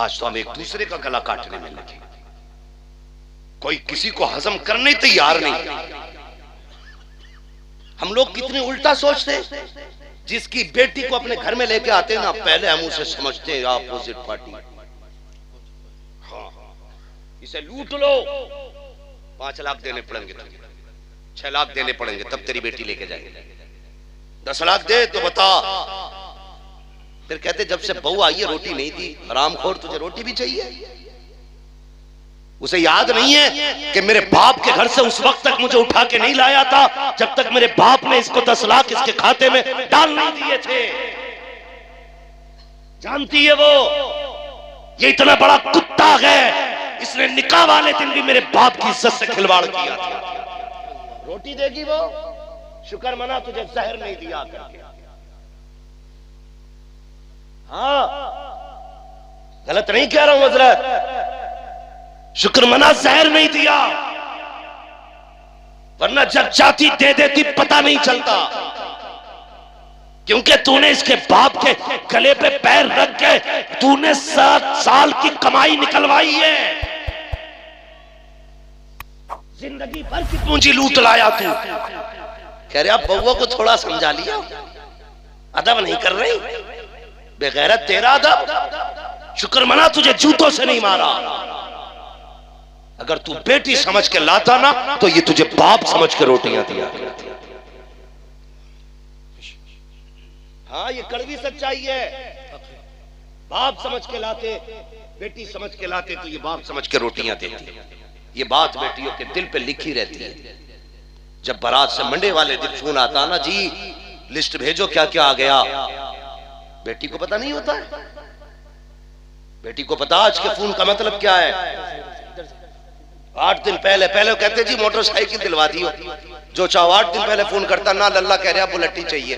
आज तो हम एक दूसरे का गला काटने में लगे, कोई किसी को हजम करने तैयार नहीं। हम लोग कितने उल्टा सोचते हैं। जिसकी बेटी को अपने घर में लेके आते हैं ना, पहले हम उसे समझते हैं अपोजिट पार्टी। हाँ, इसे लूट लो, 5 लाख देने पड़ेंगे, 6 लाख देने पड़ेंगे, तब तेरी बेटी लेके जाएंगे। 10 लाख दे तो बता। फिर कहते जब से बहू आई है रोटी नहीं दी। हरामखोर, तुझे रोटी भी चाहिए? उसे याद नहीं है कि मेरे बाप के घर से उस वक्त तक मुझे उठा के नहीं लाया था जब तक मेरे बाप ने इसको 10 लाख इसके खाते में डाल नहीं दिए थे। जानती है वो, ये इतना बड़ा कुत्ता है, इसने निकाह वाले दिन भी मेरे बाप की इज्जत से खिलवाड़ किया था। रोटी देगी वो, शुक्र मना तुझे जहर नहीं दिया करके। हाँ, गलत नहीं कह रहा हूं हजरत, शुक्र मना जहर नहीं दिया, वरना जब चाहती दे देती पता नहीं चलता। क्योंकि तूने इसके बाप के गले पे पैर रख के तूने 7 साल की कमाई निकलवाई है, जिंदगी भर की पूंजी लूट लाया तू। कह रहे आप बउआ को थोड़ा समझा लिया, अदब नहीं कर रही, बेगैरत तेरा अदब। शुक्र मना तुझे जूतों से नहीं मारा। अगर तू बेटी समझ के लाता ना तो ये तुझे बाप समझ के रोटियां दिया करती। हाँ, ये कड़वी सच्चाई है। बाप समझ के लाते, बेटी समझ के लाते तो ये बाप समझ के रोटियां देती। ये बात बेटियों के दिल पे लिखी रहती है। जब बारात से मंडे वाले दिन फोन आता ना, जी लिस्ट भेजो क्या क्या आ गया, बेटी को पता नहीं होता है। बेटी को पता आज के फोन का मतलब क्या है। 8 दिन पहले कहते जी मोटरसाइकिल दिलवा दियो, जो चाहो 8 दिन पहले फोन करता ना, लल्ला कह रहा बुलेट चाहिए।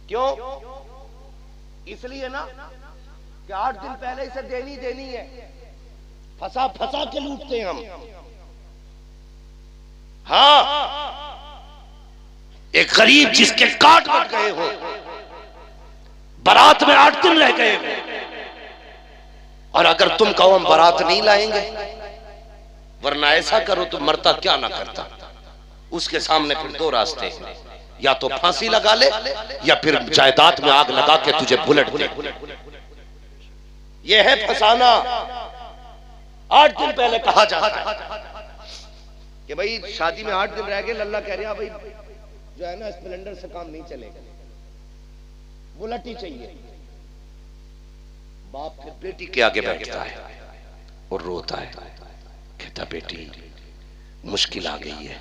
क्यों? इसलिए ना कि 8 दिन पहले इसे देनी है। फंसा के लूटते हैं हम। हाँ, एक गरीब जिसके काट कट गए हो, बारात में 8 दिन रह गए हो, और अगर तुम कहो हम बारात नहीं लाएंगे, वरना ऐसा करो तो मरता क्या ना करता। उसके सामने फिर 2 रास्ते हैं, या तो फांसी लगा ले या फिर जायदाद में आग लगा के तुझे बुलेट दे। यह है फसाना। 8 दिन पहले कहा जाता है कि भाई शादी में 8 दिन रह गए, लल्ला कह रहा भाई जो है ना स्प्लेंडर से काम नहीं चलेगा, बुलेट ही चाहिए। बाप फिर बेटी के आगे बैठता है और रोता है, कहता बेटी मुश्किल आ गई है।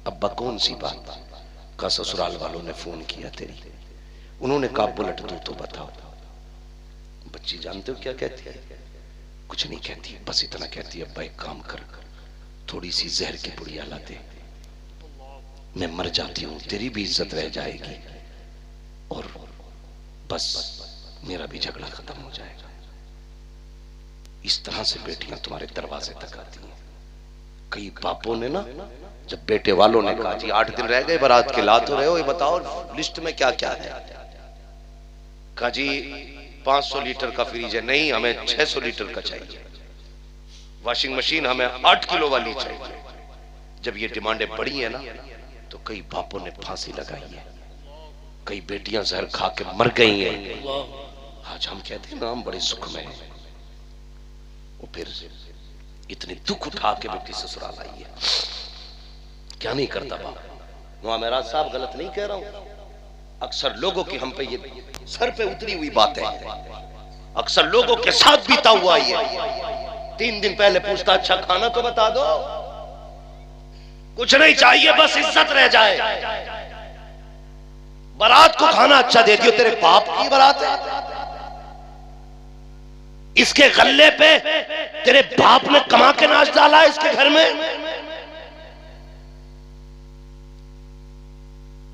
अब्बा कौन सी बात का? ससुराल वालों ने फोन किया तेरी, उन्होंने कहा बुलेट दो तो बताओ। बच्ची जानते हो क्या कहती है? कुछ नहीं कहती, बस इतना कहती है अब्बा एक काम कर, थोड़ी सी जहर की पुड़िया ला दे, मैं मर जाती हूं, तेरी भी इज्जत रह जाएगी और बस मेरा भी झगड़ा खत्म हो जाएगा। इस तरह से बेटियां तुम्हारे दरवाजे तक आती हैं। कई बापों ने ना, जब बेटे वालों ने कहा जी 8 दिन रह गए बारात के, ला तो रहे हो, ये बताओ लिस्ट में क्या क्या है। कहा जी 500 लीटर का फ्रिज है, नहीं हमें 600 लीटर का चाहिए। वॉशिंग मशीन हमें 8 किलो वाली चाहिए। जब ये डिमांडें बढ़ी है ना, तो कई बापों ने फांसी लगाई है, कई बेटियां जहर खा के मर गई हैं। आज हम कहते हैं ना हम बड़े सुख में हैं, वो फिर इतने दुख उठा के बेटी ससुराल आई है। क्या नहीं करता बाप। मेरा साहब गलत नहीं कह रहा हूं। अक्सर लोगों की हम पे ये सर पे उतरी हुई बातें हैं, अक्सर लोगों के साथ बीता हुआ ये। 3 दिन पहले पूछता अच्छा खाना तो बता दो, कुछ नहीं चाहिए बस इज्जत रह जाए। बारात को खाना अच्छा दे दियो, तेरे बाप की बारात है, इसके गल्ले पे तेरे बाप ने कमा के नाच डाला इसके घर में।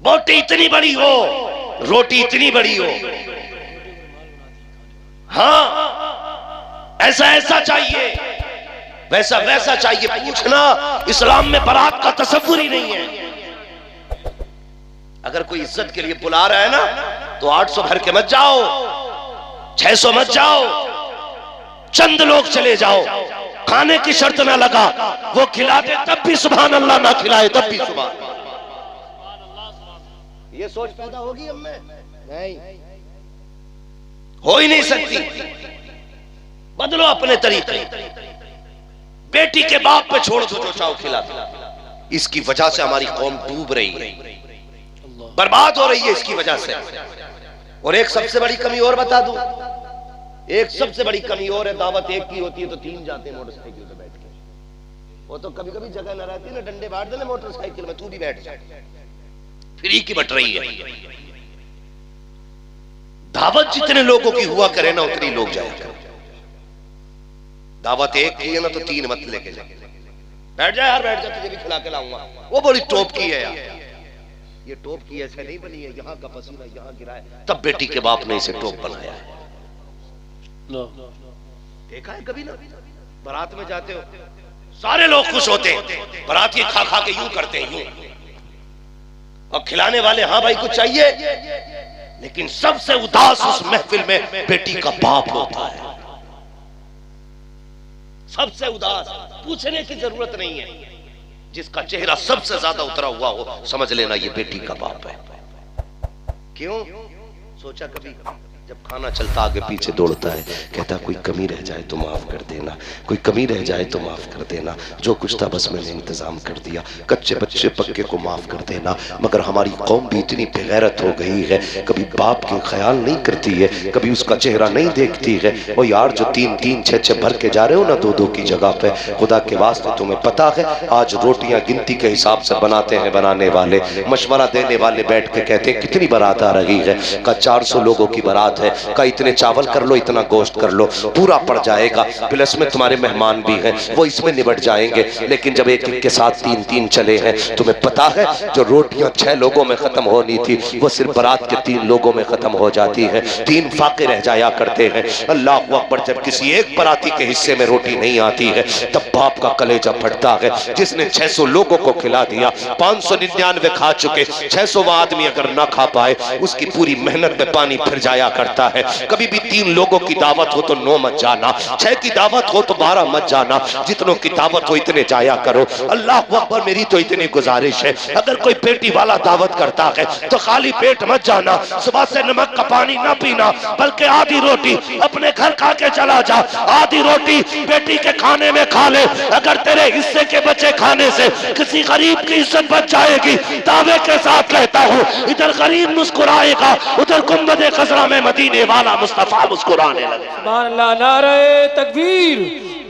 बोटी इतनी बड़ी हो, रोटी इतनी बड़ी हो, हाँ ऐसा ऐसा चाहिए, वैसा वैसा चाहिए। पूछना इस्लाम में बारात का तसव्वुर ही नहीं है। अगर कोई इज्जत के लिए बुला रहा है ना, तो 800 भर के मत जाओ, 600 मत जाओ, चंद लोग चले जाओ, खाने की शर्त ना लगा, वो खिलाते तब भी सुभान अल्लाह, ना खिलाए तब भी सुभान अल्लाह। ये सोच पैदा होगी हमें? नहीं, हो ही नहीं सकती। बदलो अपने तरीके। बेटी के बाप पे छोड़ दो, जो चाहो खिला दो। इसकी वजह से हमारी कौम डूब रही है, बर्बाद हो रही है इसकी वजह से। और एक सबसे बड़ी कमी और बता दूं, एक सबसे बड़ी कमी और है, दावत एक की होती है तो 3 जाते हैं मोटरसाइकिल पे बैठ के। वो तो कभी कभी जगह न रहती ना, डंडे बांट देना मोटरसाइकिल में, तू भी बैठ जा, फ्री की बट रही है। दावत जितने लोगों की हुआ करे ना, उतनी लोग जाया करें। दावत एक की है ना तो 3 मत लेके जा, बैठ जा यार, बैठ जा, तुझे भी खिला के लाऊंगा। वो बड़ी टॉप की है यार, ये टॉप की ऐसे नहीं बनी है, यहाँ का पसीना यहाँ गिरा है, तब बेटी के बाप ने इसे टॉप बनाया है। देखा है कभी ना, बारात में जाते हो, सारे लोग खुश होते हैं, बाराती खा खा के यूं करते हैं, यूं, और खिलाने वाले हाँ भाई कुछ चाहिए, लेकिन सबसे उदास उस महफिल में बेटी का बाप होता है। सबसे उदास, पूछने की जरूरत नहीं है, जिसका चेहरा सबसे ज्यादा उतरा हुआ हो, समझ लेना ये बेटी का बाप है। क्यों? सोचा कभी? जब खाना चलता आगे पीछे दौड़ता है, कहता कोई कमी रह जाए तो माफ कर देना, कोई कमी रह जाए तो माफ कर देना, जो कुछ था बस मैंने इंतजाम कर दिया, कच्चे बच्चे पक्के को माफ कर देना। मगर हमारी कौम भी इतनी बेगैरत हो गई है, कभी बाप के ख्याल नहीं करती है, कभी उसका चेहरा नहीं देखती है। ओ यार, जो 3-3 6-6 भर के जा रहे हो ना 2-2 की जगह पे, खुदा के वास्ते तुम्हें पता है आज रोटियां गिनती के हिसाब से बनाते हैं बनाने वाले, मशवरा देने वाले बैठ के कहते हैं कितनी बारात आ रही है, का 400 लोगों की बारात है, का इतने चावल कर लो, इतना गोश्त कर लो, पूरा पड़ जाएगा, प्लस में तुम्हारे मेहमान भी हैं, वो इसमें निबट जाएंगे। लेकिन जब एक एक के साथ 3-3 चले हैं, तुम्हें पता है जो रोटियां 6 लोगों में खत्म होनी थी, वो सिर्फ बारात के 3 लोगों में खत्म हो जाती है, 3 फाके रह जाया करते हैं। अल्लाह अकबर, जब किसी एक बाराती के हिस्से में रोटी नहीं आती है, तब बाप का कलेजा फटता है। जिसने 600 लोगों को खिला दिया, 599 खा चुके, 600वां आदमी अगर ना खा पाए, उसकी पूरी मेहनत में पानी फिर जाया करता है। कभी भी 3 लोगों की दावत हो तो 9 मत जाना, 6 की दावत हो तो 12 मत जाना, जितनों की दावत हो इतने जाया करो। अल्लाह अकबर, मेरी तो इतनी गुजारिश है, अगर कोई पेटी वाला दावत करता है तो खाली पेट मत जाना, सुबह से नमक का पानी ना पीना, बल्कि आधी रोटी अपने घर खा के चला जा, आधी रोटी बेटी के खाने में खा ले। अगर तेरे हिस्से के बचे खाने से किसी गरीब की इज्जत बच जाएगी, दावे के साथ कहता हूँ, इधर गरीब मुस्कुराएगा, उधर गुंबदे खजरा में मदीने वाला मुस्तफा मुस्कुराने लगे। सुभान अल्लाह। नारे तकबीर,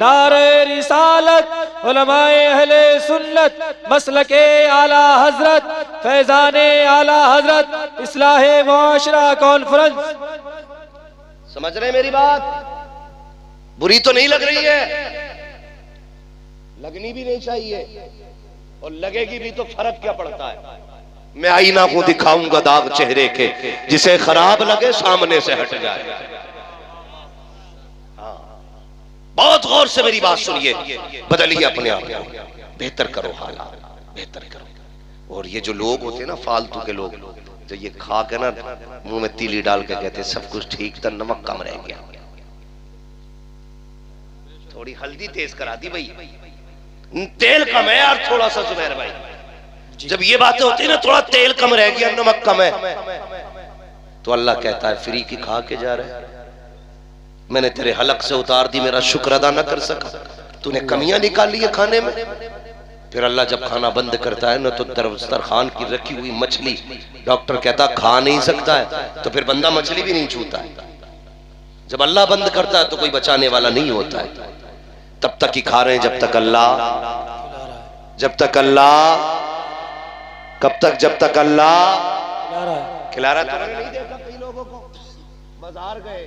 नारे रिसालत, उलमाए अहले सुन्नत, मसलके आला हजरत, फैजाने आला हजरत, इस्लाहे मुआशरा कॉन्फ्रेंस। समझ रहे मेरी बात? बुरी तो नहीं लग रही है, लगनी भी नहीं चाहिए, और लगेगी भी तो फर्क क्या पड़ता है। मैं आईना को दिखाऊंगा दाग चेहरे के, जिसे खराब लगे सामने से हट जाए। हाँ, बहुत गौर से मेरी बात सुनिए, बदलिए अपने आप को, बेहतर करो हालात, बेहतर करो। और ये जो लोग होते हैं ना फालतू के लोग, जो ये खा के ना मुंह में तीली डाल के कहते सब कुछ ठीक था, नमक कम रह गया, थोड़ी हल्दी तेज करा दी भाई, तेल कम है यार थोड़ा सा, जुबैर भाई जब ये बातें होती है ना, थोड़ा तेल कम रह गया, नमक कम है, तो अल्लाह कहता है फ्री की खा के जा रहे हैं, मैंने तेरे हलक से उतार दी, मेरा शुक्र अदा न कर सका, तूने कमियां निकाली है खाने में। फिर अल्लाह जब खाना बंद करता है ना, तो दस्तरखान की रखी हुई मछली डॉक्टर कहता खा नहीं सकता है, तो फिर बंदा मछली भी नहीं छूता है। जब अल्लाह बंद करता है तो कोई बचाने वाला नहीं होता है। तब तक ही खा रहे हैं जब तक अल्लाह, जब तक अल्लाह, कब तक? जब तक अल्लाह खिला रहा है। नहीं देखा कई लोगों को, बाजार गए,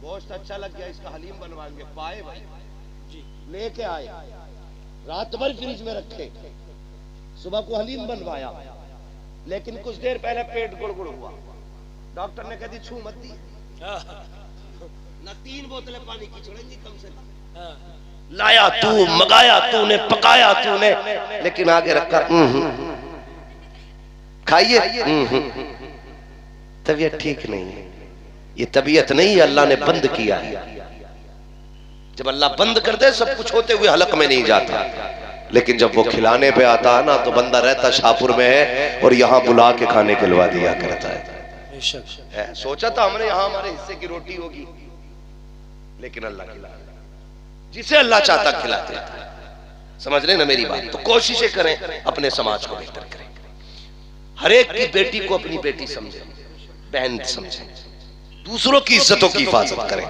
गोश्त अच्छा लग गया, इसका हलीम बनवाएंगे, पाए भाई लेके आए, रात भर फ्रिज में रखे, सुबह को हलीम बनवाया, लेकिन कुछ देर पहले पेट गुड़गुड़ हुआ, डॉक्टर ने कह दी छू मत दी ना, 3 बोतलें पानी की छोड़ेंगी कम से कम। लाया तू, मंगाया तूने, पकाया तूने, लेकिन आगे रखा खाइए, तबीयत ठीक नहीं है, ये तबीयत नहीं, अल्लाह ने बंद किया है। जब अल्लाह बंद कर दे सब कुछ होते हुए हलक में नहीं जाता, लेकिन जब वो खिलाने पे आता है ना तो बंदा रहता शाहपुर में है और यहाँ बुला के खाने खिलवा दिया करता है। सोचा था हमने यहाँ हमारे हिस्से की रोटी होगी, लेकिन अल्लाह खिला, जिसे अल्लाह चाहता खिलाते हैं। समझ रहे ना मेरी बात? तो कोशिशें करें अपने समाज को बेहतर करें, हर एक की बेटी को अपनी बेटी समझे, बहन समझे, दूसरों की इज्जतों की हिफाजत करें।